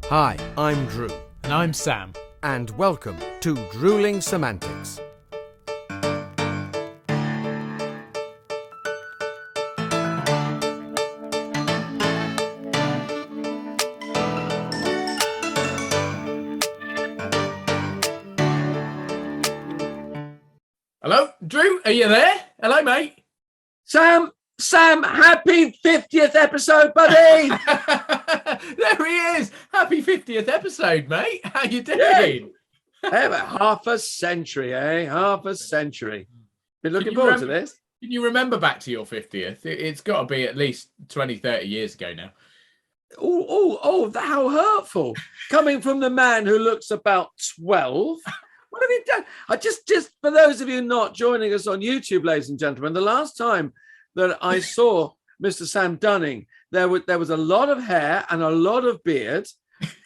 Hi, I'm Drew. And I'm Sam. And welcome to Drewling Samantics. Hello, Drew, are you there? Hello, mate. Sam, happy 50th episode, buddy. There he is. Happy 50th episode, mate. How you doing? Half a century, eh? Half a century. Been looking forward to this. Can you remember back to your 50th? It's got to be at least 20, 30 years ago now. Oh, how hurtful. Coming from the man who looks about 12. What have you done? I just for those of you not joining us on YouTube, ladies and gentlemen, the last time that I saw Mr. Sam Dunning, there was a lot of hair and a lot of beard,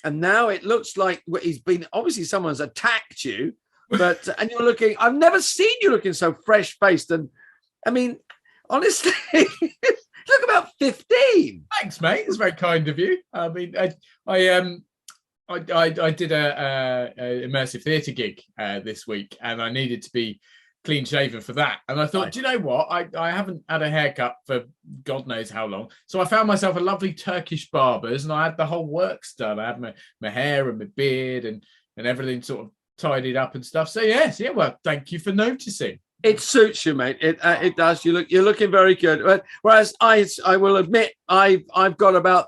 and now it looks like he's been, obviously someone's attacked you, but and you're looking, I've never seen you looking so fresh-faced, and I mean, honestly, look about 15. Thanks, mate. It's very kind of you. I mean, I did a immersive theatre gig this week, and I needed to be clean shaven for that. And I thought, do you know what? I haven't had a haircut for God knows how long. So I found myself a lovely Turkish barber's, and I had the whole works done. I had my hair and my beard and everything sort of tidied up and stuff. So yes, yeah. Well, thank you for noticing. It suits you, mate. It does. You're looking very good. Whereas I will admit I've got about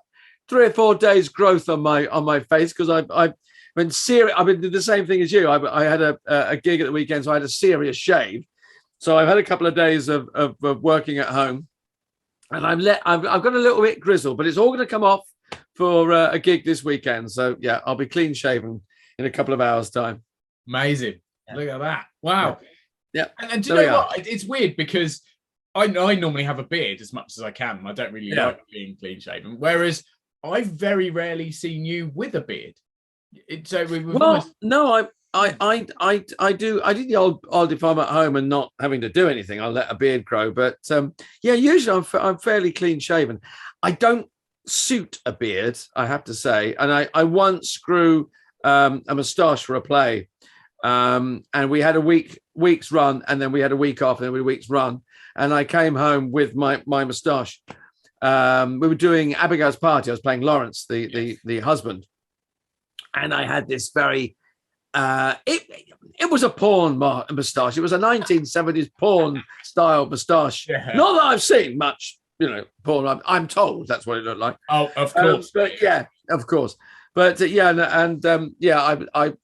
3 or 4 days growth on my face because I've been serious. I've been doing the same thing as you. I had a gig at the weekend, so I had a serious shave. So I've had a couple of days of working at home, and I've got a little bit grizzled, but it's all going to come off for a gig this weekend. So yeah, I'll be clean shaven in a couple of hours' time. Amazing! Yeah. Look at that! Wow. Yeah. And do you know what? It's weird because I normally have a beard as much as I can. I don't really like being clean shaven, whereas I've very rarely seen you with a beard. No, I do the odd if I'm at home and not having to do anything, I'll let a beard grow. But usually I'm fairly clean shaven. I don't suit a beard, I have to say. And I once grew a moustache for a play, and we had a week's run, and then we had a week off, and then we had a week's run, and I came home with my moustache. We were doing Abigail's Party. I was playing Lawrence, the husband, and I had this very it was a porn moustache. It was a 1970s porn style moustache. Yeah. Not that I've seen much, porn. I'm told that's what it looked like. Oh, of course. But yeah, of course. But I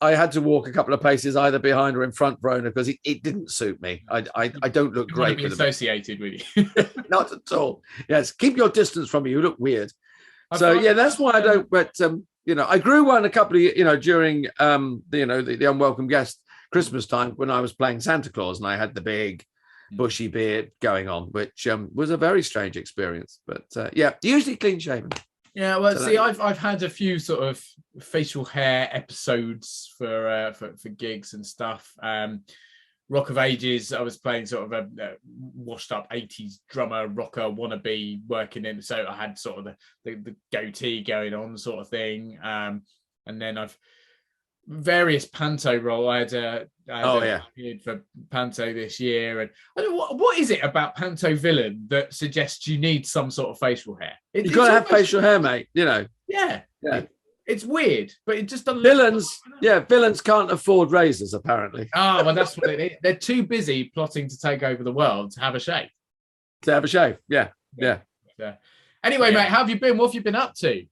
had to walk a couple of paces either behind or in front of Rona because it didn't suit me. I don't look great. Be associated with you. Not at all. Yes, keep your distance from me. You look weird. That's why I don't. But I grew one a couple of during the unwelcome guest Christmas time when I was playing Santa Claus, and I had the big bushy beard going on, which was a very strange experience. But usually clean shaven. Yeah, well, I've had a few sort of facial hair episodes for gigs and stuff. Rock of Ages, I was playing sort of a washed up 80s drummer rocker wannabe working in, so I had sort of the goatee going on sort of thing. And then I've various panto role. I had a period for panto this year, and I don't know what is it about panto villain that suggests you need some sort of facial hair? You've got to have facial hair, mate. Yeah. It's weird, but it just doesn't. Villains can't afford razors, apparently. Oh, well, that's what it is. They're too busy plotting to take over the world to have a shave. Yeah. Anyway, mate, how have you been? What have you been up to?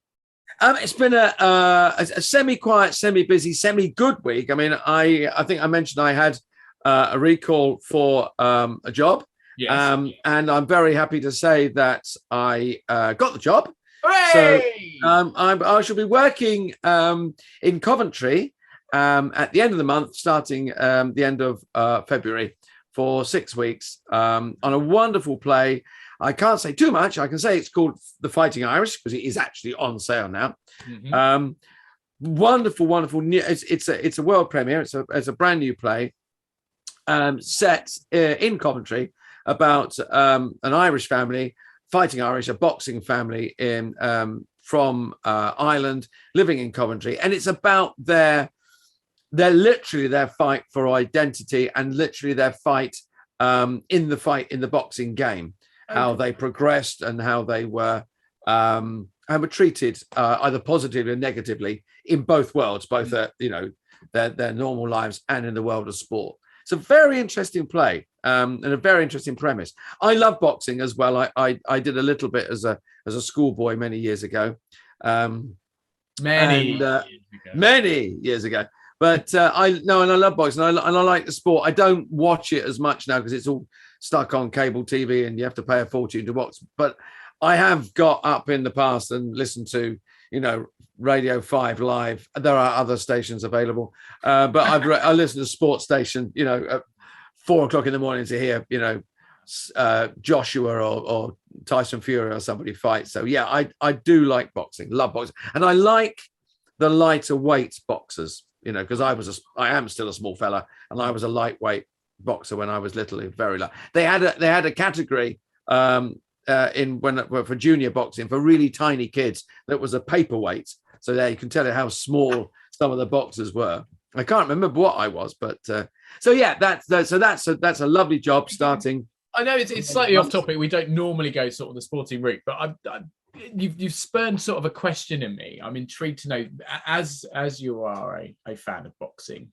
It's been a semi-quiet, semi-busy, semi-good week. I mean, I think I mentioned I had a recall for a job. Yes. And I'm very happy to say that I got the job. Hooray! So I shall be working in Coventry at the end of the month, starting the end of February, for 6 weeks on a wonderful play. I can't say too much. I can say it's called The Fighting Irish because it is actually on sale now. Mm-hmm. Wonderful. It's a world premiere. It's a brand new play set in Coventry about an Irish family, Fighting Irish, a boxing family in from Ireland, living in Coventry, and it's about their literally their fight for identity and literally their fight in the boxing game, how they progressed and how they were treated either positively or negatively in both worlds, both their normal lives and in the world of sport. It's a very interesting play and a very interesting premise. I love boxing as well. I did a little bit as a schoolboy many years ago. Many years ago. But I love boxing. And I like the sport. I don't watch it as much now because it's all stuck on cable TV and you have to pay a fortune to watch. But I have got up in the past and listened to, Radio 5 Live. There are other stations available, but I listen to Sports Station, at 4 o'clock in the morning to hear, Joshua or Tyson Fury or somebody fight. So yeah, I do like boxing, love boxing, and I like the lighter weight boxers. Because I am still a small fella, and I was a lightweight boxer when I was little, very light. They had a category for junior boxing for really tiny kids that was a paperweight. So there you can tell you how small some of the boxers were. I can't remember what I was, but so yeah, that's a lovely job starting. I know it's slightly off topic. We don't normally go sort of the sporting route, but you've spurned sort of a question in me. I'm intrigued to know, as you are a fan of boxing,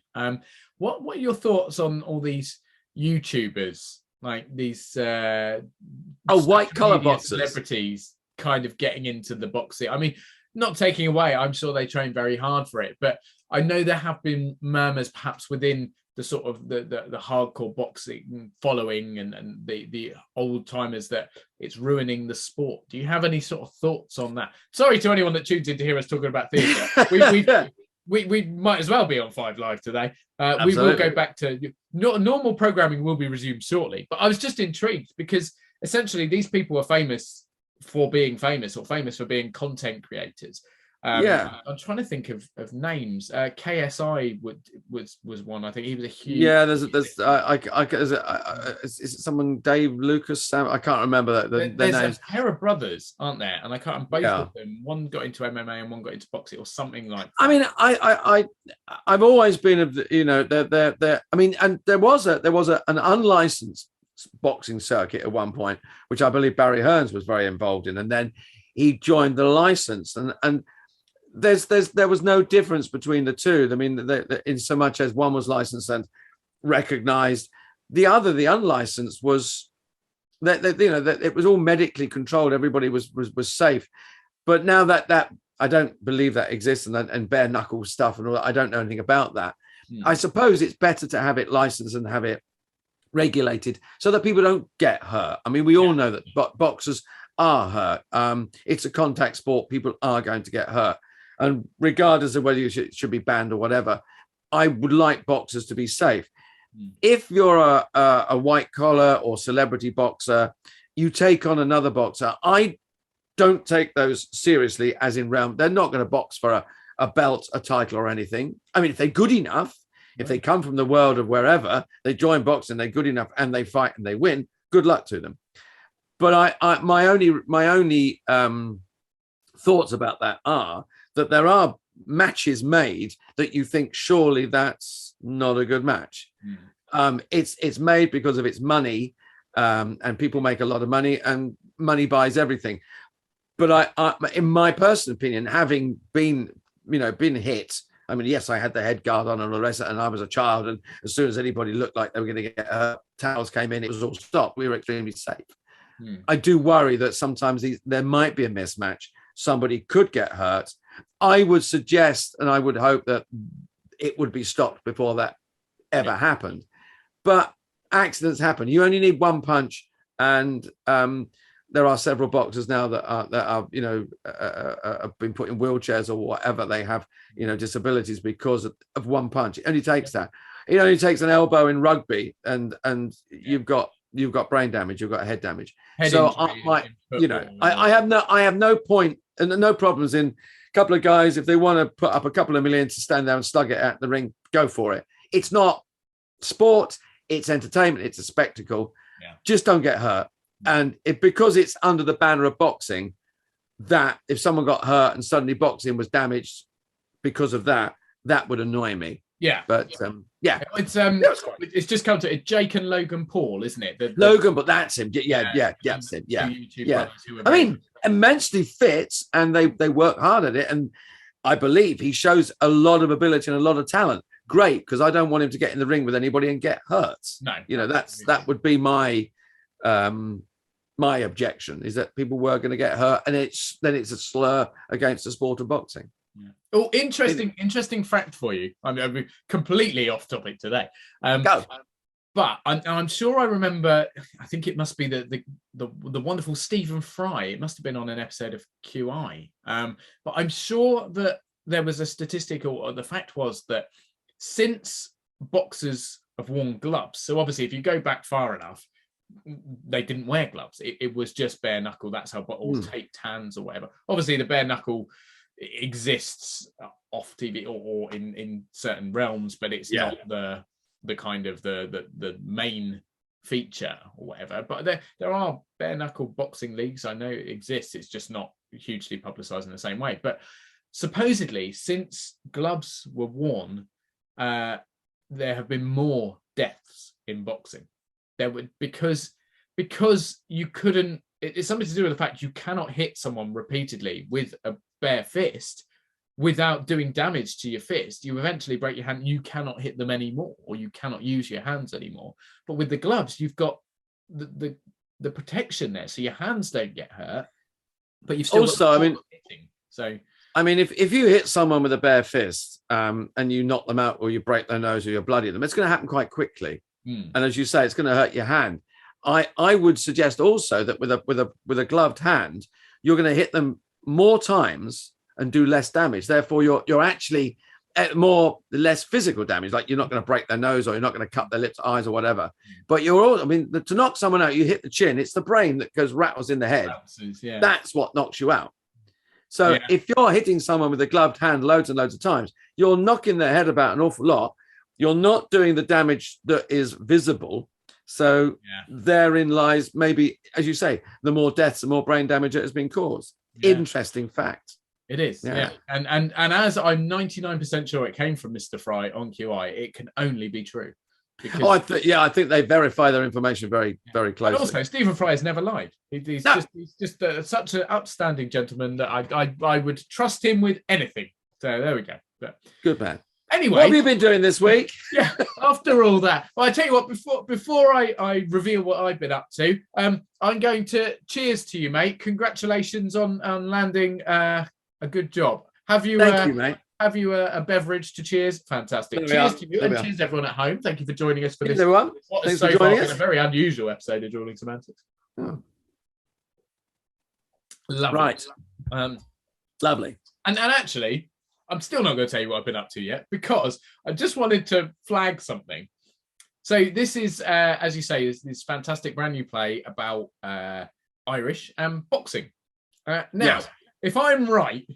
what are your thoughts on all these YouTubers, like these white collar boxers, celebrities, kind of getting into the boxing? I mean, not taking away, I'm sure they train very hard for it, but I know there have been murmurs perhaps within the sort of the hardcore boxing following and the old timers that it's ruining the sport. Do you have any sort of thoughts on that? Sorry to anyone that tunes in to hear us talking about theatre. We might as well be on 5 Live today. We will go back to normal programming will be resumed shortly. But I was just intrigued because essentially these people are famous for being famous or famous for being content creators. I'm trying to think of names. KSI was one. I think he was a huge. Yeah, is it someone Dave Lucas? Sam? I can't remember their there's names. A pair of brothers, aren't there? And I can't. Both of them. One got into MMA and one got into boxing or something like that. I mean, I've always been of the, I mean, and there was an unlicensed boxing circuit at one point, which I believe Barry Hearns was very involved in, and then he joined the license and. There was no difference between the two. I mean, in so much as one was licensed and recognized, the other, the unlicensed, was that it was all medically controlled. Everybody was safe. But now that I don't believe that exists, and bare knuckle stuff and all that, I don't know anything about that. I suppose it's better to have it licensed and have it regulated so that people don't get hurt. I mean, we all know that boxers are hurt. It's a contact sport. People are going to get hurt. And regardless of whether you should be banned or whatever, I would like boxers to be safe. If you're a white collar or celebrity boxer, you take on another boxer. I don't take those seriously, as in round. They're not going to box for a belt, a title, or anything. I mean, if they're good enough, if they come from the world of wherever, they join boxing, they're good enough, and they fight and they win. Good luck to them. But my only thoughts about that are that there are matches made that you think surely that's not a good match. It's made because of its money, and people make a lot of money, and money buys everything. But I in my personal opinion, having been hit, I mean, yes, I had the head guard on and all the rest, and I was a child, and as soon as anybody looked like they were going to get hurt, towels came in, it was all stopped. We were extremely safe. I do worry that sometimes there might be a mismatch. Somebody could get hurt. I would suggest, and I would hope that it would be stopped before that ever happened. But accidents happen. You only need one punch, and there are several boxers now that are have been put in wheelchairs or whatever. They have disabilities because of one punch. It only takes that. It only takes an elbow in rugby, and you've got brain damage. You've got head damage. I have no point and no problems in a couple of guys, if they want to put up a couple of million to stand there and slug it at the ring, go for it. It's not sport, it's entertainment, it's a spectacle. Just don't get hurt. And because it's under the banner of boxing, that if someone got hurt and suddenly boxing was damaged because of that, that would annoy me. Yeah, but yeah, it's just come to it. Jake and Logan Paul, isn't it? Logan, but that's him. That's him. Yeah. I mean, immensely fit, and they work hard at it, and I believe he shows a lot of ability and a lot of talent. Great, because I don't want him to get in the ring with anybody and get hurt. No, that would be my my objection, is that people were going to get hurt, and it's a slur against the sport of boxing. Yeah. Oh, interesting fact for you. I'm completely off topic today. Go. But I'm sure I remember. I think it must be the wonderful Stephen Fry. It must have been on an episode of QI. But I'm sure that there was a statistic, or the fact was that since boxers have worn gloves, so obviously if you go back far enough, they didn't wear gloves. It was just bare knuckle. That's how, or taped hands or whatever. Obviously, the bare knuckle exists off TV or in certain realms, but it's not the kind of the main feature or whatever. But there are bare knuckle boxing leagues. I know it exists. It's just not hugely publicized in the same way. But supposedly, since gloves were worn, there have been more deaths in boxing. There would because you couldn't. It's something to do with the fact you cannot hit someone repeatedly with a bare fist without doing damage to your fist. You eventually break your hand. You cannot hit them anymore, or you cannot use your hands anymore. But with the gloves, you've got the protection there, so your hands don't get hurt. But you've still also, I mean, hitting. So I mean, if you hit someone with a bare fist and you knock them out, or you break their nose, or you bloody them, it's going to happen quite quickly. And as you say, it's going to hurt your hand. I would suggest also that with a gloved hand, you're going to hit them more times and do less damage. Therefore, you're actually at less physical damage. Like, you're not going to break their nose, or you're not going to cut their lips, eyes, or whatever. But you're all. I mean, to knock someone out, you hit the chin. It's the brain that goes rattles in the head. That's what knocks you out. So if you're hitting someone with a gloved hand loads and loads of times, you're knocking their head about an awful lot. You're not doing the damage that is visible. So therein lies, maybe, as you say, the more deaths, the more brain damage that has been caused. Interesting fact. It is, and as I'm 99% sure it came from Mr. Fry on QI, it can only be true. Because... I think they verify their information very, very closely. And also, Stephen Fry has never lied. He's just such an upstanding gentleman that I would trust him with anything. So there we go. But, good man. Anyway, what have you been doing this week? After all that, well, I tell you what. Before I reveal what I've been up to, I'm going to cheers to you, mate. Congratulations on landing a good job. Have you? Thank you, mate. Have you a beverage to cheers? Fantastic. Cheers to you, and cheers everyone at home. Thank you for joining us for this. Everyone. What has so far been a very unusual episode of Drewling Samantics. Oh. Lovely. Right. Lovely. And actually, I'm still not going to tell you what I've been up to yet, because I just wanted to flag something. So this is, as you say, this fantastic brand new play about Irish and boxing. Now, if I'm right,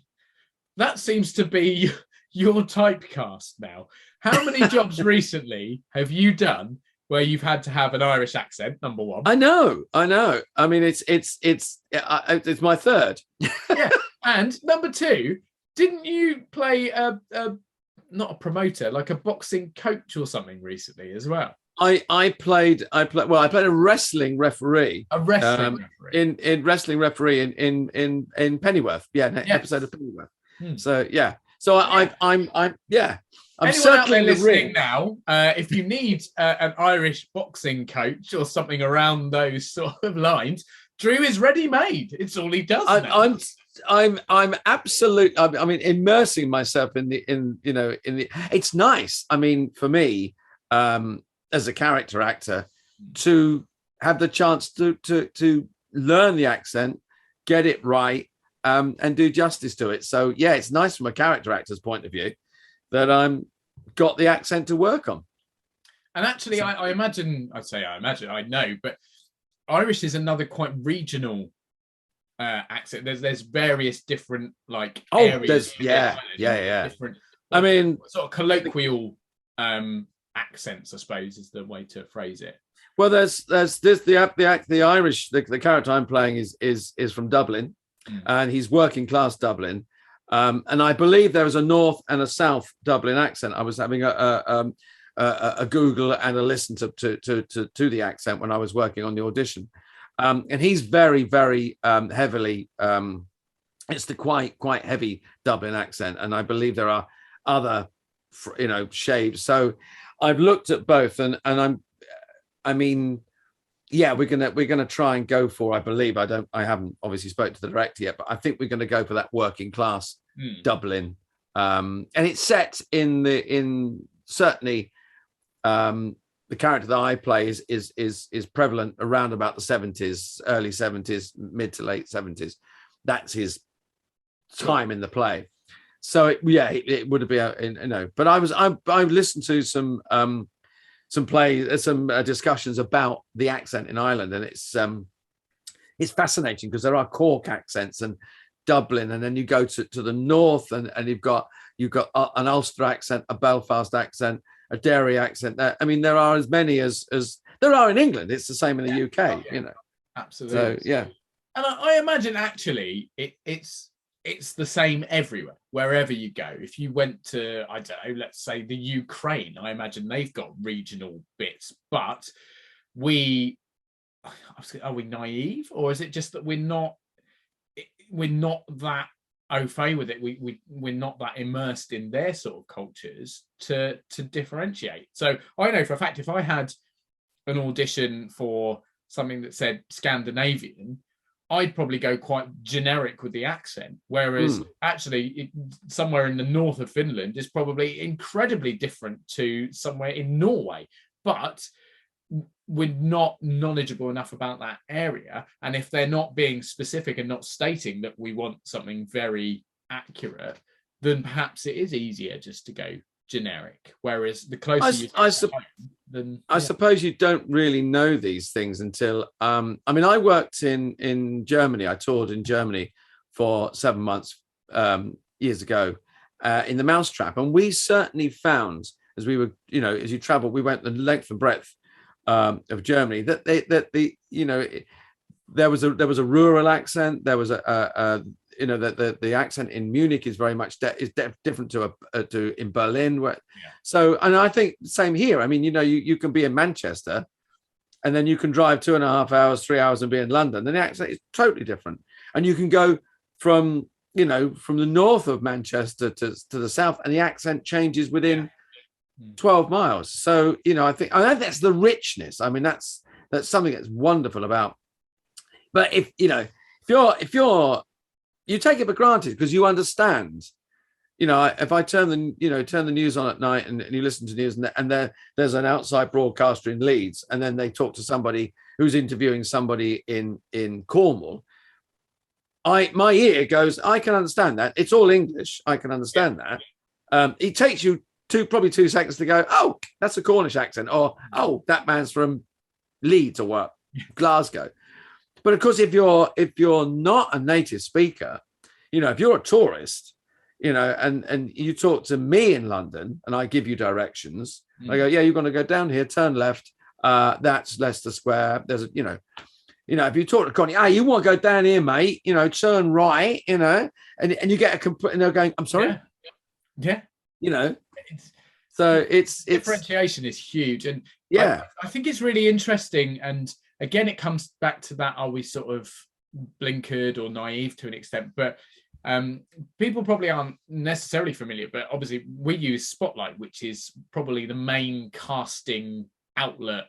that seems to be your typecast now. How many jobs recently have you done where you've had to have an Irish accent? Number one. I know. I mean, it's my third. Yeah. And number two, didn't you play not a promoter, like a boxing coach or something recently as well? I played a wrestling referee. A wrestling referee. In wrestling referee in Pennyworth. Episode of Pennyworth. So I'm circling the ring now. If you need an Irish boxing coach or something around those sort of lines, Drew is ready made. It's all he does. I'm absolute. I mean, immersing myself in the. It's nice. I mean, for me, as a character actor, to have the chance to learn the accent, get it right, and do justice to it. So yeah, it's nice from a character actor's point of view that I'm got the accent to work on. And actually, I know, but Irish is another quite regional accent. There's various different areas. Different. I mean, sort of colloquial accents, I suppose, is the way to phrase it. Well, there's the Irish. The character I'm playing is from Dublin, and he's working class Dublin. And I believe there was a North and a South Dublin accent. I was having a Google and a listen to the accent when I was working on the audition. And he's very, very heavily, it's the quite heavy Dublin accent. And I believe there are other, shades. So I've looked at both, and I mean, yeah, we're gonna try and go for, I believe, I haven't obviously spoken to the director yet, but I think we're gonna go for that working class Dublin. And it's set in certainly the character that I play is prevalent around about the 70s, early 70s, mid to late 70s. That's his time in the play. So it would be but I listened to some discussions about the accent in Ireland, and it's fascinating because there are Cork accents and Dublin, and then you go to the north and you've got an Ulster accent, a Belfast accent, a Derry accent. I mean, there are as many as there are in England. It's the same in the UK, Absolutely. So yeah, and I imagine actually it's the same everywhere, wherever you go. If you went to, I don't know, let's say the Ukraine, I imagine they've got regional bits, but are we naive, or is it just that we're not that au fait with it? We're not that immersed in their sort of cultures to differentiate. So I know for a fact, if I had an audition for something that said Scandinavian, I'd probably go quite generic with the accent, whereas actually somewhere in the north of Finland is probably incredibly different to somewhere in Norway. But we're not knowledgeable enough about that area. And if they're not being specific and not stating that we want something very accurate, then perhaps it is easier just to go generic. Whereas the closer I suppose you don't really know these things until I mean, I worked in Germany. I toured in Germany for 7 months years ago in the Mousetrap, and we certainly found, as we were, as you travel, we went the length and breadth of Germany, that there was a rural accent. There was the accent in Munich is very much different to in Berlin. So, and I think same here. I mean, you can be in Manchester, and then you can drive 2.5 hours, 3 hours, and be in London. And the accent is totally different. And you can go from the north of Manchester to the south, and the accent changes within 12 miles. So, I think that's the richness. I mean, that's something that's wonderful about. But if you take it for granted because you understand, if I turn the news on at night and you listen to news and there's an outside broadcaster in Leeds, and then they talk to somebody who's interviewing somebody in Cornwall, my ear goes, I can understand that. It's all English. I can understand that. It takes you probably 2 seconds to go, oh, that's a Cornish accent, or oh, that man's from Leeds or Glasgow. But of course, if you're not a native speaker, if you're a tourist, and you talk to me in London and I give you directions, I go, yeah, you're going to go down here, turn left. That's Leicester Square. There's if you talk to Connie, you want to go down here, mate, turn right, and you get a complete, and they're going, I'm sorry. Yeah. So it's differentiation is huge. And I think it's really interesting. And again, it comes back to that, are we sort of blinkered or naive to an extent? But people probably aren't necessarily familiar, but obviously we use Spotlight, which is probably the main casting outlet,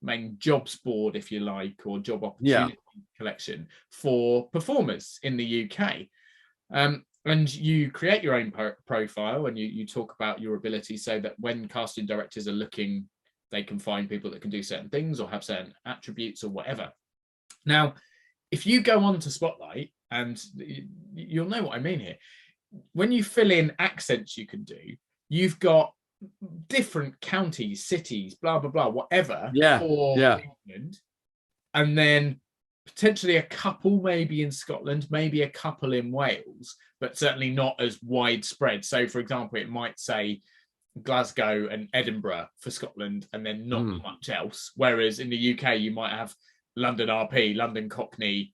main jobs board, if you like, or job opportunity collection for performers in the UK. And you create your own profile, and you talk about your ability so that when casting directors are looking, they can find people that can do certain things or have certain attributes or whatever. Now, if you go on to Spotlight, and you'll know what I mean here, when you fill in accents you can do, you've got different counties, cities, blah, blah, blah, whatever, for England. And then potentially a couple maybe in Scotland, maybe a couple in Wales, but certainly not as widespread. So, for example, it might say Glasgow and Edinburgh for Scotland, and then not much else. Whereas in the UK, you might have London RP, London Cockney,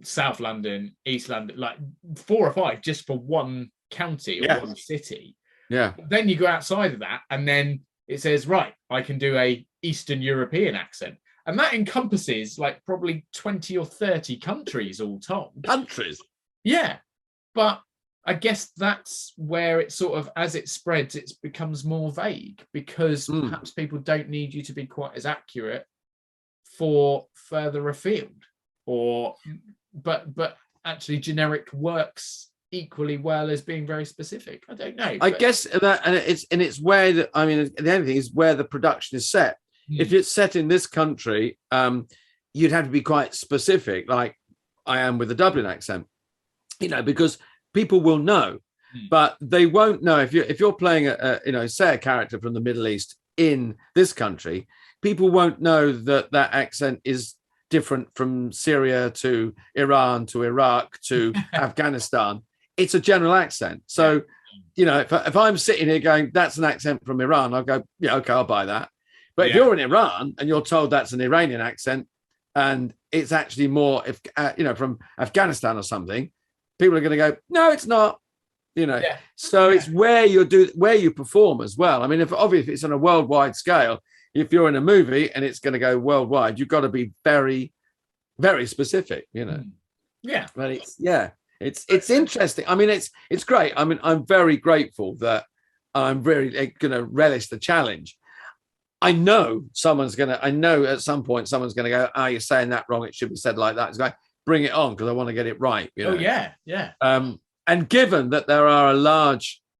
South London, East London, like 4 or 5 just for one county or one city. Yeah. Then you go outside of that, and then it says, right, I can do a Eastern European accent. And that encompasses like probably 20 or 30 countries all told. Countries? Yeah. But I guess that's where it sort of, as it spreads, it becomes more vague, because perhaps people don't need you to be quite as accurate for further afield, but actually generic works equally well as being very specific. I don't know. I guess that, and it's where the only thing is where the production is set. If it's set in this country, you'd have to be quite specific, like I am with the Dublin accent, because people will know, but they won't know if you're playing say a character from the Middle East in this country. People won't know that accent is different from Syria to Iran to Iraq to Afghanistan. It's a general accent. So, if I'm sitting here going, that's an accent from Iran, I'll go, yeah, okay, I'll buy that. But if you're in Iran and you're told that's an Iranian accent, and it's actually more, from Afghanistan or something, people are going to go, no, it's not. So it's where you perform as well. I mean, if it's on a worldwide scale, if you're in a movie and it's going to go worldwide, you've got to be very, very specific. Yeah, but it's interesting. I mean, it's great. I mean, I'm very grateful that I'm really going to relish the challenge. I know at some point someone's going to go, oh, you're saying that wrong. It should be said like that. It's like, bring it on, because I want to get it right. Oh yeah. And given that there are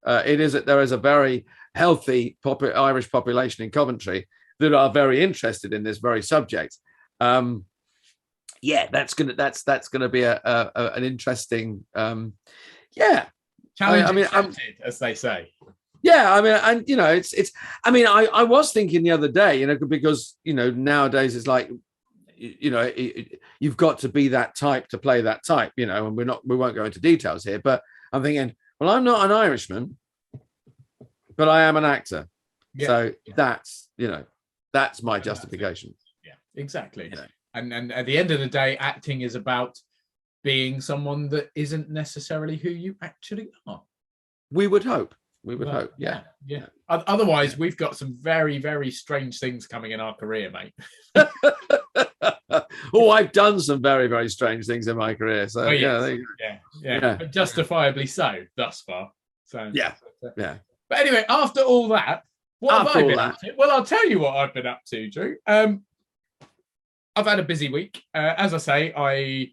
there is a very healthy Irish population in Coventry that are very interested in this very subject. That's gonna be an interesting. Challenge accepted, as they say. Yeah, I mean, and it's. I mean, I was thinking the other day, because nowadays it's like, you've got to be that type to play that type, and we won't go into details here, but I'm thinking, well, I'm not an Irishman, but I am an actor. So that's my justification. Yeah, exactly. And at the end of the day, acting is about being someone that isn't necessarily who you actually are. We would hope. Yeah. Otherwise, we've got some very, very strange things coming in our career, mate. I've done some very, very strange things in my career. So but justifiably so thus far. So yeah. But anyway, after all that, what have I been up to? Well, I'll tell you what I've been up to, Drew. I've had a busy week. As I say, I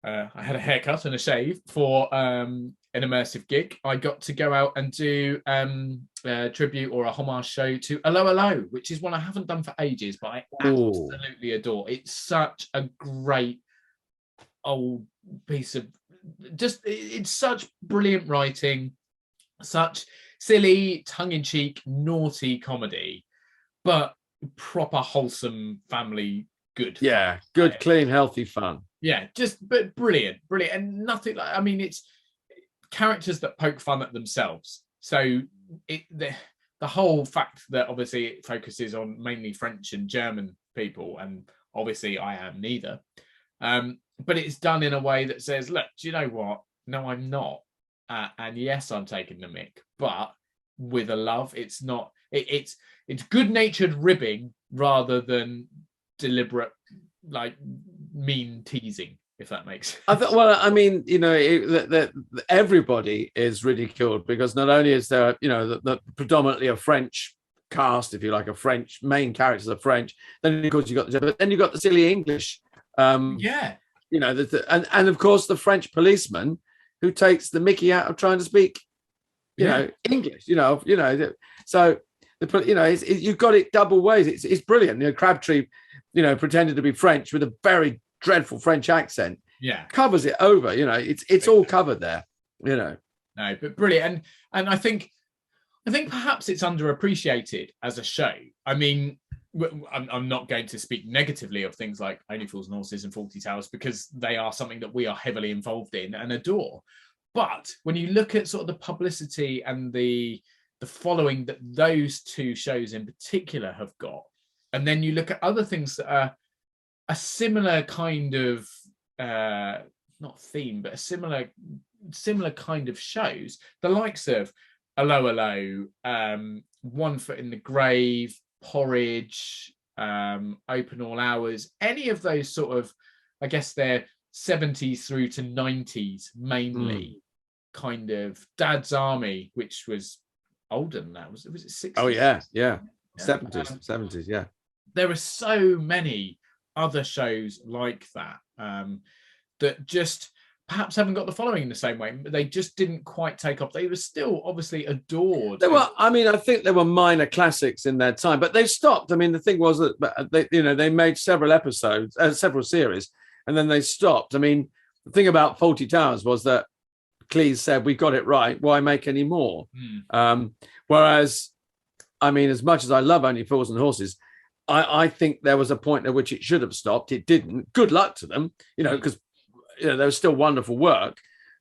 had a haircut and a shave for an immersive gig. I got to go out and do a tribute or a homage show to Hello Hello, which is one I haven't done for ages, but I absolutely adore. It's such a great old piece of it's such brilliant writing, such silly, tongue-in-cheek, naughty comedy, but proper wholesome family good. Yeah, good, clean, healthy fun. Yeah, but brilliant, and nothing like. I mean, it's characters that poke fun at themselves. So the whole fact that obviously it focuses on mainly French and German people, and obviously I am neither. But it's done in a way that says, look, do you know what? No, I'm not. And yes, I'm taking the mick, but with a love. It's not. It's good-natured ribbing rather than deliberate, like, mean teasing, if that makes sense. Everybody is ridiculed, because not only is there, the predominantly a French cast, if you like, a French main characters are French. Then of course you've got the silly English. And of course the French policeman who takes the mickey out of trying to speak, English. So you've got it double ways. It's brilliant. Crabtree, pretended to be French with a very dreadful French accent. Yeah, covers it over. It's all covered there. No, but brilliant, and I think perhaps it's underappreciated as a show. I mean, I'm not going to speak negatively of things like Only Fools and Horses and Fawlty Towers, because they are something that we are heavily involved in and adore. But when you look at sort of the publicity and the following that those two shows in particular have got, and then you look at other things that are a similar kind of not theme, but a similar kind of shows, the likes of Hello, One Foot in the Grave, Porridge, Open All Hours, any of those sort of, I guess they're 70s through to 90s mainly, kind of Dad's Army, which was older than that. Was it 60s? Oh yeah. 70s, yeah. There are so many other shows like that that just perhaps haven't got the following in the same way. They just didn't quite take off. They were still obviously adored. I think there were minor classics in their time, but they've stopped. I mean, the thing was that they made several episodes, several series, and then they stopped. I mean, the thing about Fawlty Towers was that Cleese said, "We got it right. Why make any more?" Whereas, I mean, as much as I love Only Fools and Horses, I think there was a point at which it should have stopped. It didn't. Good luck to them, because there was still wonderful work,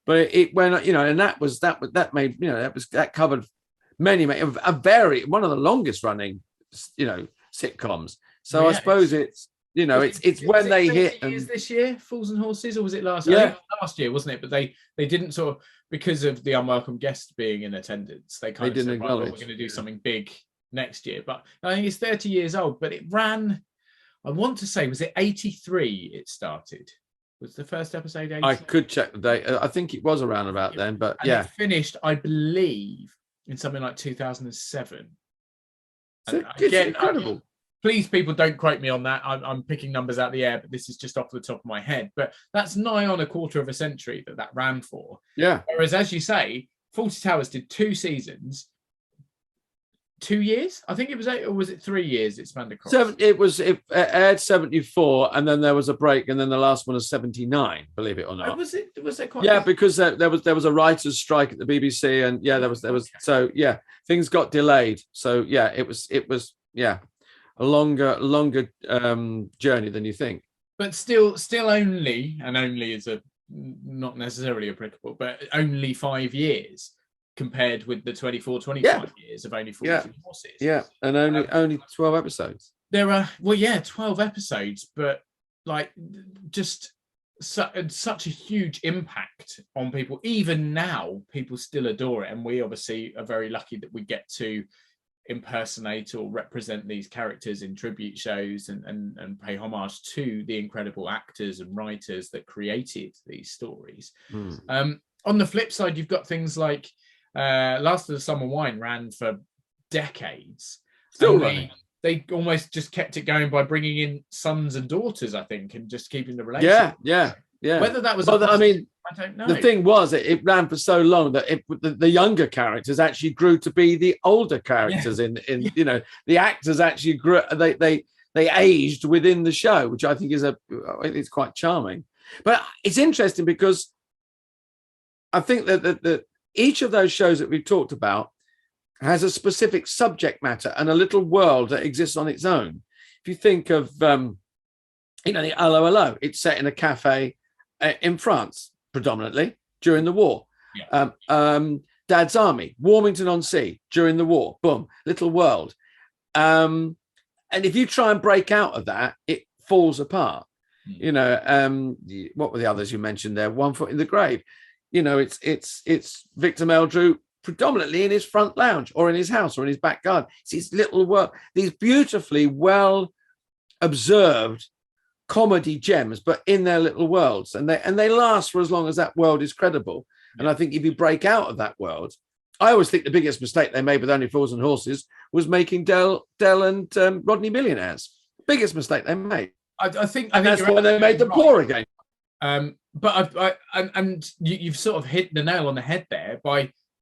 but it went, and that covered many one of the longest running, sitcoms. So I suppose it's when they hit. This year, Fools and Horses, or was it last? Yeah, I think it was last year, wasn't it? But they didn't sort of, because of the unwelcome guest being in attendance, they didn't said, acknowledge. We're going to do something big next year. But I think it's 30 years old. But it ran. I want to say, was it 83? It started. Was the first episode 80? I could check the date. I think it was around about then, but it finished, I believe, in something like 2007. It's incredible. Please, people, don't quote me on that. I'm picking numbers out of the air, but this is just off the top of my head. But that's nigh on a quarter of a century that ran for. Yeah. Whereas, as you say, Fawlty Towers did 2 seasons, 2 years. I think it was 8, or was it 3 years? It spanned across. It aired 74, and then there was a break, and then the last one was 79. Believe it or not. Was it quite? Yeah, because there was a writers' strike at the BBC, and there was. Okay. So things got delayed. So it was a longer journey than you think. But still only is a not necessarily applicable, but only 5 years compared with the 25 years of Only Fools and Horses. Yeah, and only 12 episodes. There are 12 episodes, but just such a huge impact on people. Even now, people still adore it, and we obviously are very lucky that we get to impersonate or represent these characters in tribute shows and pay homage to the incredible actors and writers that created these stories. On the flip side, you've got things like Last of the Summer Wine ran for decades. Still running. They almost just kept it going by bringing in sons and daughters, I think, and just keeping the relationship. Yeah. Whether that was, I don't know. The thing was, it ran for so long that the younger characters actually grew to be the older characters. In the actors actually grew. They aged within the show, which I think it's quite charming. But it's interesting because I think that each of those shows that we've talked about has a specific subject matter and a little world that exists on its own. If you think of, the Hello, it's set in a cafe in France, predominantly during the war. Dad's Army, Warmington-on-Sea during the war. Boom, little world. And if you try and break out of that, it falls apart. What were the others you mentioned there? One Foot in the Grave. It's Victor Meldrew predominantly in his front lounge or in his house or in his back garden. It's his little work. These beautifully well observed comedy gems, but in their little worlds, and they last for as long as that world is credible. And I think if you break out of that world, I always think the biggest mistake they made with Only Fools and Horses was making Del and Rodney millionaires. Biggest mistake they made. I think that's why they made them poor again. But you've sort of hit the nail on the head there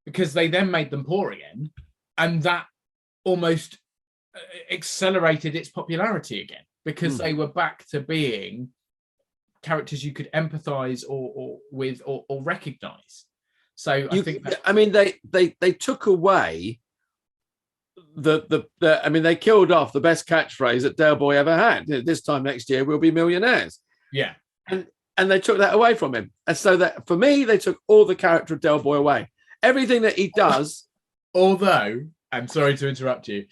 because they then made them poor again, and that almost accelerated its popularity again because they were back to being characters you could empathize or with or recognize. So they took away they killed off the best catchphrase that Del Boy ever had. This time next year we'll be millionaires. Yeah. And they took that away from him. And so that for me, they took all the character of Del Boy away. Everything that he does. Although, I'm sorry to interrupt you,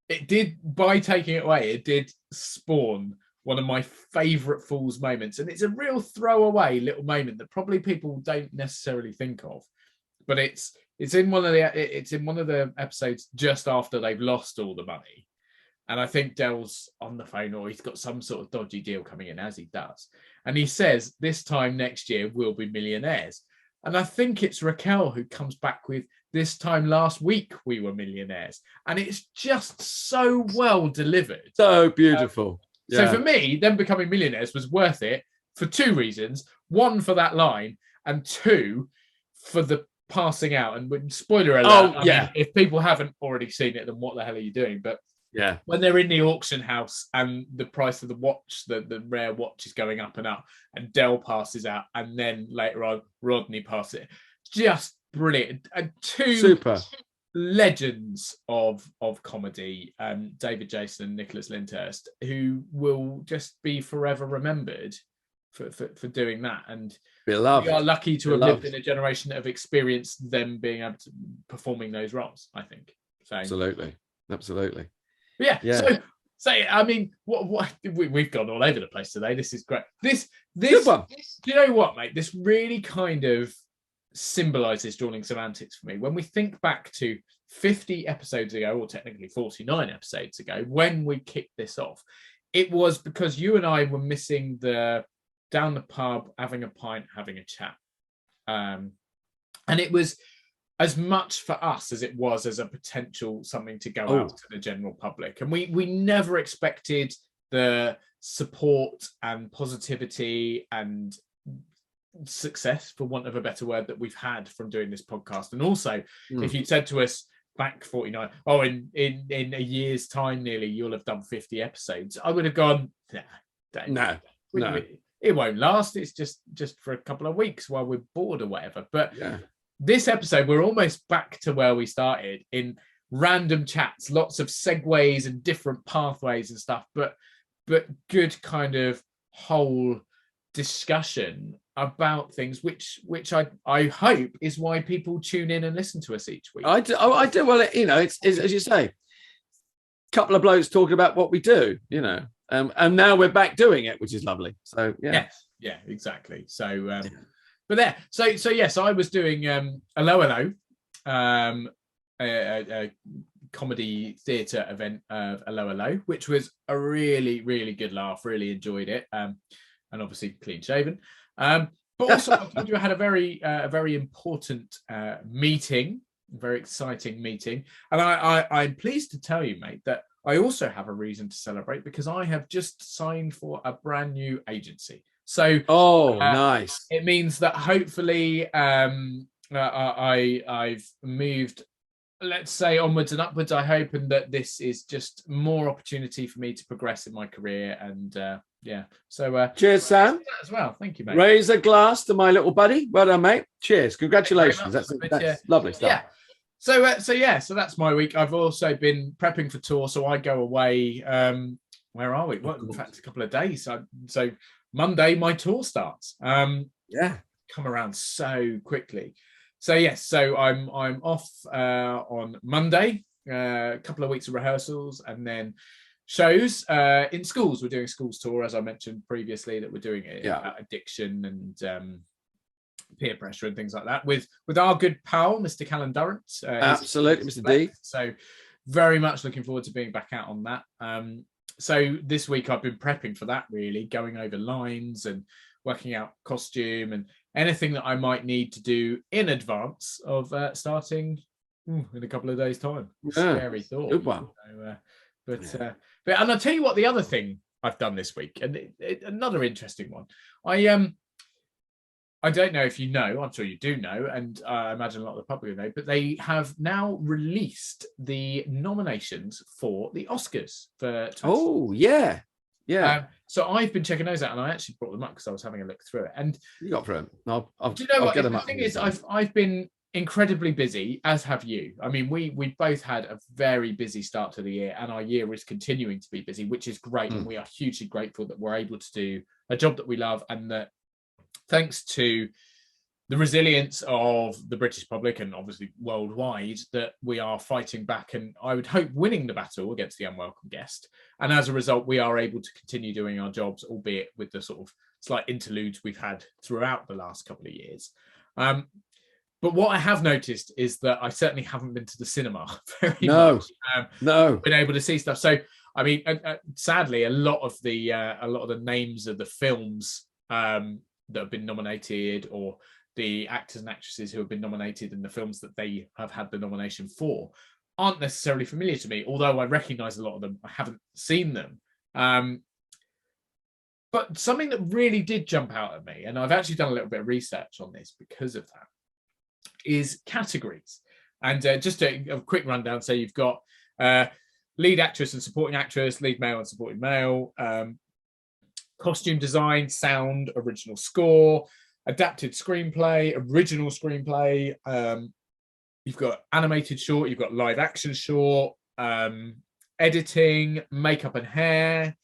it did, by taking it away, it did spawn one of my favorite Fool's moments, and it's a real throwaway little moment that probably people don't necessarily think of, but it's in one of the episodes just after they've lost all the money. And I think Del's on the phone, or he's got some sort of dodgy deal coming in, as he does. And he says, this time next year, we'll be millionaires. And I think it's Raquel who comes back with, this time last week, we were millionaires. And it's just so well delivered. So beautiful. So for me, them becoming millionaires was worth it for two reasons. One, for that line, and two, for the passing out. And spoiler alert, I mean, if people haven't already seen it, then what the hell are you doing? But yeah, when they're in the auction house and the price of the watch, the rare watch, is going up and up, and Del passes out, and then later on Rodney passes it, just brilliant. And two super legends of comedy, David Jason and Nicholas Lyndhurst, who will just be forever remembered for doing that. And beloved. We are lucky to have lived in a generation that have experienced them being able to performing those roles, I think. So absolutely. Yeah. So I mean, what we've gone all over the place today. This is great. This Good one. You know what, mate? This really kind of symbolizes Drewling Samantics for me. When we think back to 50 episodes ago, or technically 49 episodes ago, when we kicked this off, it was because you and I were missing the down the pub, having a pint, having a chat, and it was as much for us as it was as a potential something to go out to the general public. And we never expected the support and positivity and success, for want of a better word, that we've had from doing this podcast. And also, if you'd said to us back 49, in a year's time nearly, you'll have done 50 episodes, I would have gone, no. It won't last. It's just for a couple of weeks while we're bored or whatever. But this episode, we're almost back to where we started, in random chats, lots of segues and different pathways and stuff, but good kind of whole discussion about things, which I hope is why people tune in and listen to us each week. I do. Well, it's as you say, a couple of blokes talking about what we do, and now we're back doing it, which is lovely. So yeah, exactly. So. But there, so yes, I was doing Hello, a comedy theatre event of Hello, which was a really, really good laugh. Really enjoyed it, and obviously clean shaven. But also, I told you I had a very important meeting, very exciting meeting, and I'm pleased to tell you, mate, that I also have a reason to celebrate, because I have just signed for a brand new agency. So nice. It means that hopefully I've moved, let's say, onwards and upwards, I hope, and that this is just more opportunity for me to progress in my career. And so cheers, Sam, as well. Thank you, mate. Raise a glass to my little buddy. Well done, mate. Cheers. Congratulations. That's lovely stuff. So that's my week. I've also been prepping for tour, so I go away. Where are we? Well, in fact, a couple of days. So Monday, my tour starts. Come around so quickly. So yes, so I'm off on Monday. A couple of weeks of rehearsals, and then shows in schools. We're doing a schools tour, as I mentioned previously, that we're doing it about addiction and peer pressure and things like that with our good pal, Mr. Callan Durrant. Absolutely, Mr. D. So very much looking forward to being back out on that. So this week I've been prepping for that, really, going over lines and working out costume and anything that I might need to do in advance of starting in a couple of days' time. Scary thought. Good one. So, but and I'll tell you what, the other thing I've done this week, and another interesting one. I don't know if you know, I'm sure you do know, and I imagine a lot of the public know, but they have now released the nominations for the Oscars for 2020. So I've been checking those out, and I actually brought them up because I was having a look through it. And you got through them. Do you know what? The thing is, I've been incredibly busy, as have you. I mean, we both had a very busy start to the year, and our year is continuing to be busy, which is great. And we are hugely grateful that we're able to do a job that we love, and that thanks to the resilience of the British public and obviously worldwide, that we are fighting back and I would hope winning the battle against the unwelcome guest. And as a result, we are able to continue doing our jobs, albeit with the sort of slight interludes we've had throughout the last couple of years. But what I have noticed is that I certainly haven't been to the cinema very much. No, been able to see stuff. So, I mean, sadly, a lot of the names of the films that have been nominated, or the actors and actresses who have been nominated in the films that they have had the nomination for, aren't necessarily familiar to me. Although I recognise a lot of them, I haven't seen them. But something that really did jump out at me, and I've actually done a little bit of research on this because of that, is categories. And just a quick rundown. So you've got lead actress and supporting actress, lead male and supporting male, costume design, sound, original score, adapted screenplay, original screenplay. You've got animated short, you've got live action short, editing, makeup and hair,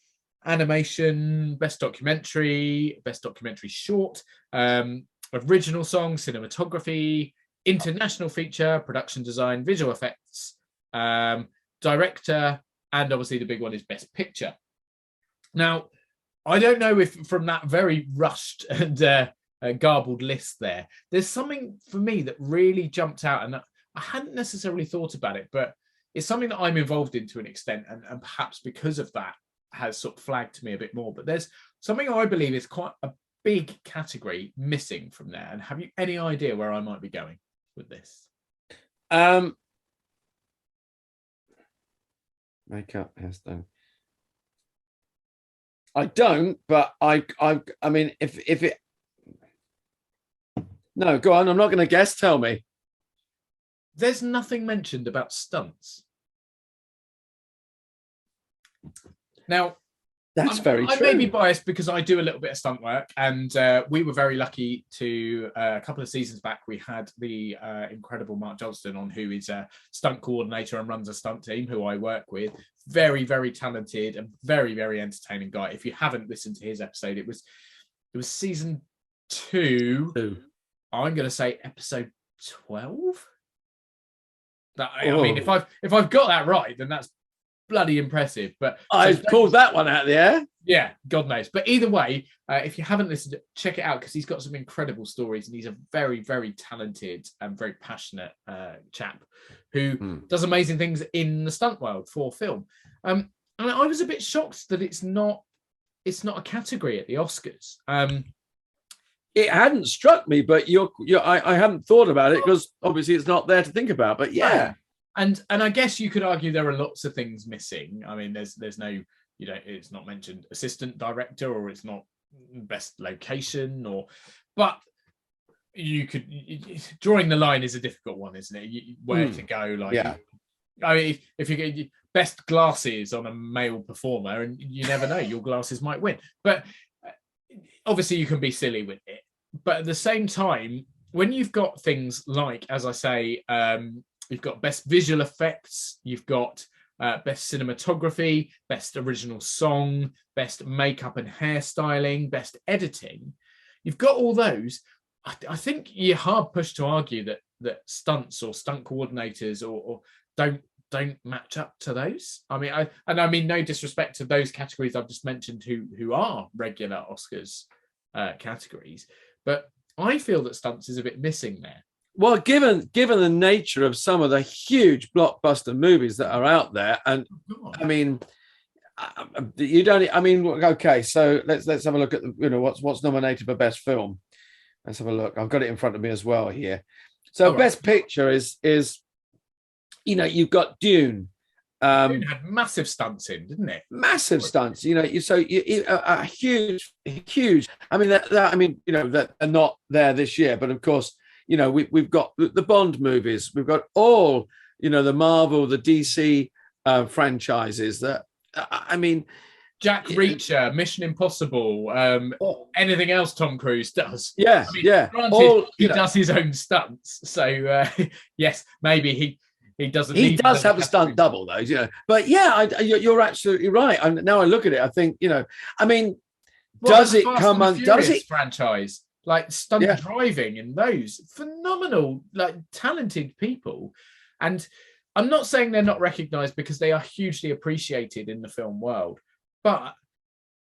animation, best documentary short, original song, cinematography, international feature, production design, visual effects, director, and obviously the big one is best picture. Now, I don't know if from that very rushed and garbled list there's something for me that really jumped out, and I hadn't necessarily thought about it, but it's something that I'm involved in to an extent, and perhaps because of that has sort of flagged to me a bit more. But there's something I believe is quite a big category missing from there. And have you any idea where I might be going with this? Makeup, hairstyle. I don't, but I mean, if it, no, go on. I'm not going to guess. Tell me. There's nothing mentioned about stunts. Now, that's very true. I may be biased because I do a little bit of stunt work, and we were very lucky to a couple of seasons back. We had the incredible Mark Johnston on, who is a stunt coordinator and runs a stunt team, who I work with. Very, very talented and very, very entertaining guy. If you haven't listened to his episode, it was season 2. I'm going to say episode 12. I mean, if I've got that right, then that's bloody impressive. But I've pulled that one out of the air. Yeah, God knows. But either way, if you haven't listened, check it out, because he's got some incredible stories, and he's a very, very talented and very passionate chap who does amazing things in the stunt world for film. And I was a bit shocked that it's not a category at the Oscars. It hadn't struck me, but I hadn't thought about it, because obviously it's not there to think about. But yeah. And I guess you could argue there are lots of things missing. I mean, there's no, it's not mentioned assistant director, or it's not best location, but you could, drawing the line is a difficult one, isn't it? Where to go? Like, yeah. I mean, if you get best glasses on a male performer, and you never know, your glasses might win. But obviously you can be silly with it. But at the same time, when you've got things like, as I say, you've got best visual effects, you've got best cinematography, best original song, best makeup and hairstyling, best editing. You've got all those. I think you're hard pushed to argue that stunts or stunt coordinators or don't match up to those. I mean, I mean no disrespect to those categories I've just mentioned who are regular Oscars categories, but I feel that stunts is a bit missing there. Well, given the nature of some of the huge blockbuster movies that are out there, and I mean, you don't. I mean, okay, so let's have a look at what's nominated for best film. Let's have a look. I've got it in front of me as well here. So best picture is you've got Dune. Dune had massive stunts in, didn't it? Massive stunts. A huge. I mean, that are not there this year, but of course. We've got the Bond movies. We've got all, the Marvel, the DC franchises. That I mean, Jack Reacher, Mission Impossible, anything else Tom Cruise does. Yeah, I mean, granted, he does his own stunts. So yes, maybe he doesn't. He does have a stunt double, though. But yeah, you're absolutely right. And now I look at it, I think, I mean, does it come on? Does it franchise? like stunt Yeah. driving, and those phenomenal, like talented people. And I'm not saying they're not recognized, because they are hugely appreciated in the film world, but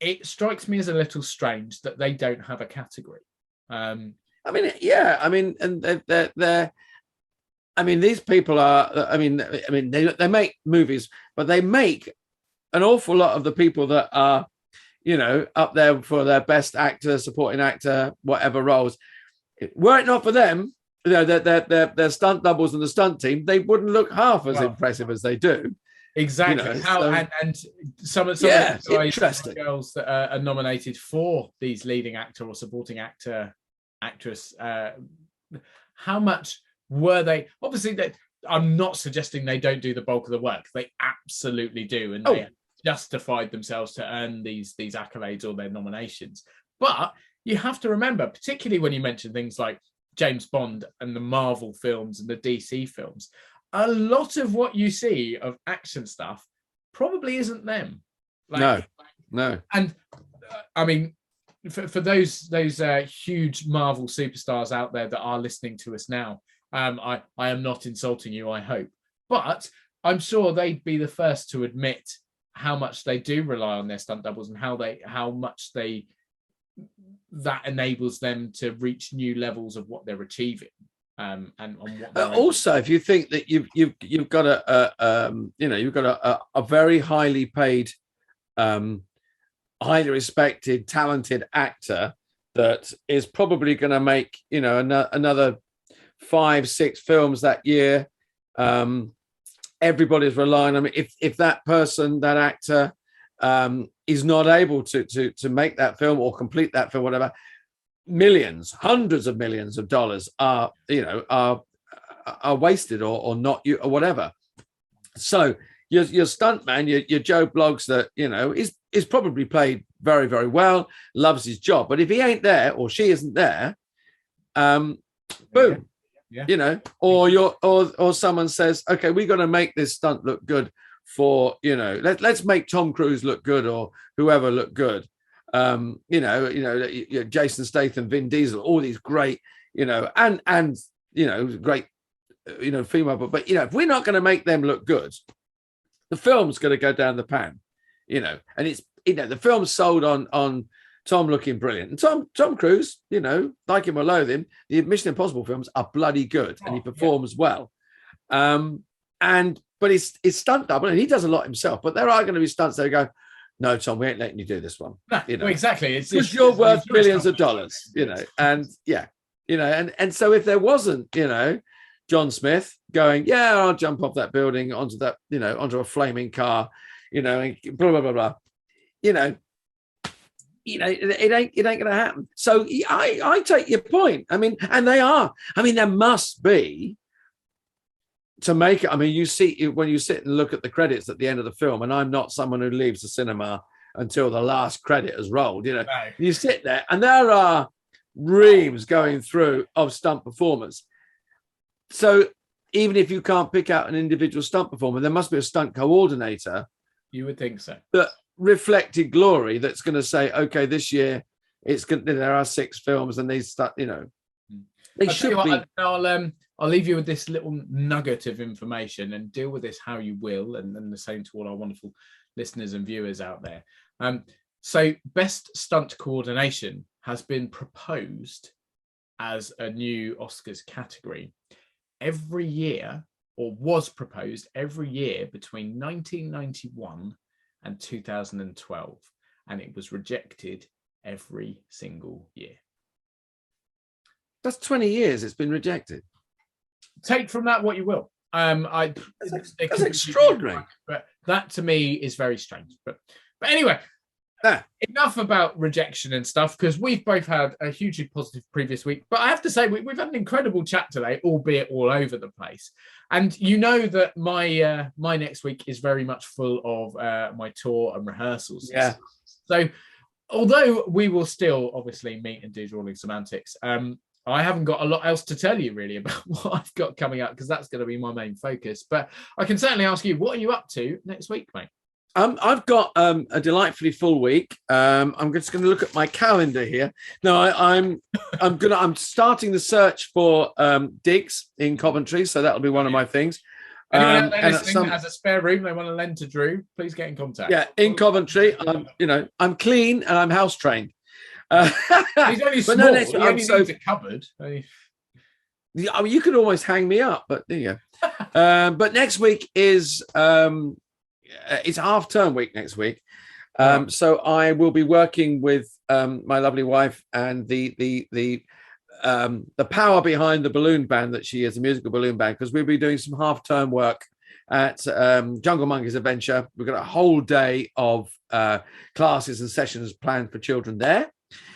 it strikes me as a little strange that they don't have a category. I mean, yeah, I mean, and they're I mean, these people are, I mean, they make movies, but they make an awful lot of the people that are, you know, up there for their best actor, supporting actor, whatever roles. Were it not for them, you know, their stunt doubles and the stunt team, they wouldn't look half as impressive as they do. Exactly. You know, How so, and some of yeah, the guys, interesting. girls that are nominated for these leading actor or supporting actor, actress, how much were they? Obviously, I'm not suggesting they don't do the bulk of the work. They absolutely do, and they justified themselves to earn these accolades or their nominations. But you have to remember, particularly when you mention things like James Bond and the Marvel films and the DC films, a lot of what you see of action stuff probably isn't them. Like, no. And I mean, for those huge Marvel superstars out there that are listening to us now, I am not insulting you, I hope, but I'm sure they'd be the first to admit how much they do rely on their stunt doubles, and how much that enables them to reach new levels of what they're achieving. And what also, if you think that you've got a very highly paid, highly respected, talented actor that is probably going to make, you know, another 5-6 films that year. Everybody's relying on it. If that person, that actor, is not able to make that film or complete that film, whatever, millions, hundreds of millions of dollars are wasted or not, or whatever. So your stunt man, your Joe Bloggs, that, you know, is probably played very, very well, loves his job, but if he ain't there or she isn't there, boom. Yeah. You know, or someone says, okay, we got to make this stunt look good for, you know, let's make Tom Cruise look good or whoever look good. Jason Statham, Vin Diesel, all these great, you know, and you know, great, you know, female, but you know, if we're not going to make them look good, the film's going to go down the pan, you know. And it's, you know, the film's sold on Tom looking brilliant, and Tom Cruise, you know, like him or loathe him, the Mission Impossible films are bloody good, and he performs well. But he's stunt double, and he does a lot himself. But there are going to be stunts that go, no, Tom, we ain't letting you do this one. No, you know, well, exactly. Because you're worth billions of dollars, you know. And yeah, you know, and so if there wasn't, you know, John Smith going, yeah, I'll jump off that building onto that, you know, onto a flaming car, you know, and blah blah blah blah, you know, it ain't going to happen. So I take your point. I mean, and they are. I mean, there must be, to make it. I mean, you see, when you sit and look at the credits at the end of the film, and I'm not someone who leaves the cinema until the last credit has rolled. You know, No. You sit there, and there are reams going through of stunt performers. So even if you can't pick out an individual stunt performer, there must be a stunt coordinator. You would think so. That reflected glory, that's going to say, okay, this year there are 6 films, and they start, you know, they should be. I'll leave you with this little nugget of information, and deal with this how you will, and the same to all our wonderful listeners and viewers out there. So best stunt coordination has been proposed as a new Oscars category every year, or was proposed every year between 1991 and 2012, and it was rejected every single year. That's 20 years it's been rejected. Take from that what you will. That's extraordinary. But that to me is very strange. But anyway, enough about rejection and stuff, because we've both had a hugely positive previous week. But I have to say, we've had an incredible chat today, albeit all over the place. And you know that my next week is very much full of my tour and rehearsals. Yeah. So although we will still obviously meet and do Drewling Samantics, I haven't got a lot else to tell you really about what I've got coming up, because that's going to be my main focus. But I can certainly ask you, what are you up to next week, mate? I've got a delightfully full week. I'm just going to look at my calendar here. No, I'm starting the search for digs in Coventry, so that'll be one of my things. Anyone out there listening that has a spare room they want to lend to Drew, please get in contact. Yeah, in Coventry. I'm clean and I'm house trained. He's only small. No, he only needs a cupboard. You could always hang me up, but there you go. But next week is it's half-term week next week. So I will be working with my lovely wife and the power behind the balloon band that she is, a musical balloon band, because we'll be doing some half-term work at Jungle Monkeys Adventure. We've got a whole day of classes and sessions planned for children there.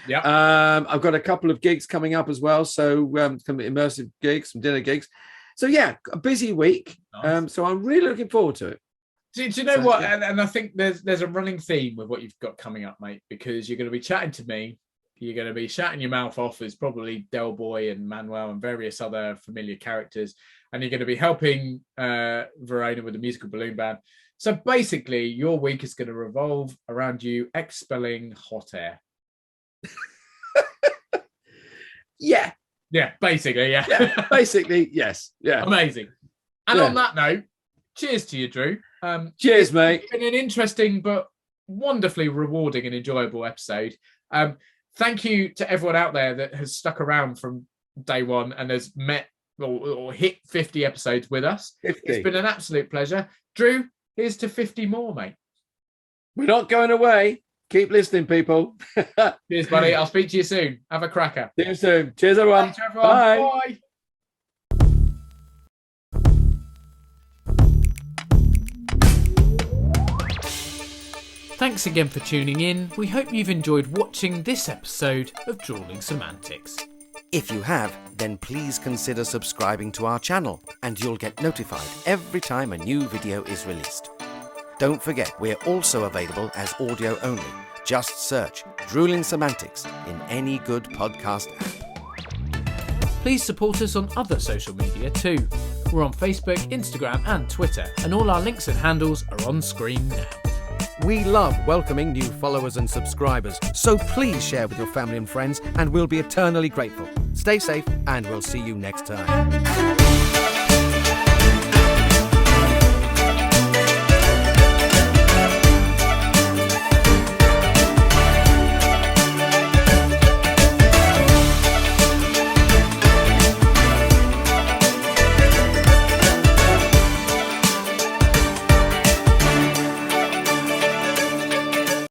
Yeah. I've got a couple of gigs coming up as well. So some immersive gigs, some dinner gigs. So yeah, a busy week. Nice. So I'm really looking forward to it. Do you know what? Yeah. And I think there's a running theme with what you've got coming up, mate, because you're going to be chatting to me. You're going to be shouting your mouth off as probably Del Boy and Manuel and various other familiar characters. And you're going to be helping Verona with the musical balloon band. So basically, your week is going to revolve around you expelling hot air. Yeah. Yeah, basically, yeah. Yeah, basically, yes. Yeah. Amazing. And on that note, cheers to you, Drew. Cheers, mate. It's been an interesting but wonderfully rewarding and enjoyable episode. Thank you to everyone out there that has stuck around from day one and has met or hit 50 episodes with us. 50. It's been an absolute pleasure. Drew, here's to 50 more, mate. We're not going away. Keep listening, people. Cheers, buddy. I'll speak to you soon. Have a cracker. See you soon. Cheers, everyone. Thanks, everyone. Bye. Thanks again for tuning in. We hope you've enjoyed watching this episode of Drewling Samantics. If you have, then please consider subscribing to our channel and you'll get notified every time a new video is released. Don't forget, we're also available as audio only. Just search Drewling Samantics in any good podcast app. Please support us on other social media too. We're on Facebook, Instagram and Twitter, and all our links and handles are on screen now. We love welcoming new followers and subscribers, so please share with your family and friends and we'll be eternally grateful. Stay safe and we'll see you next time.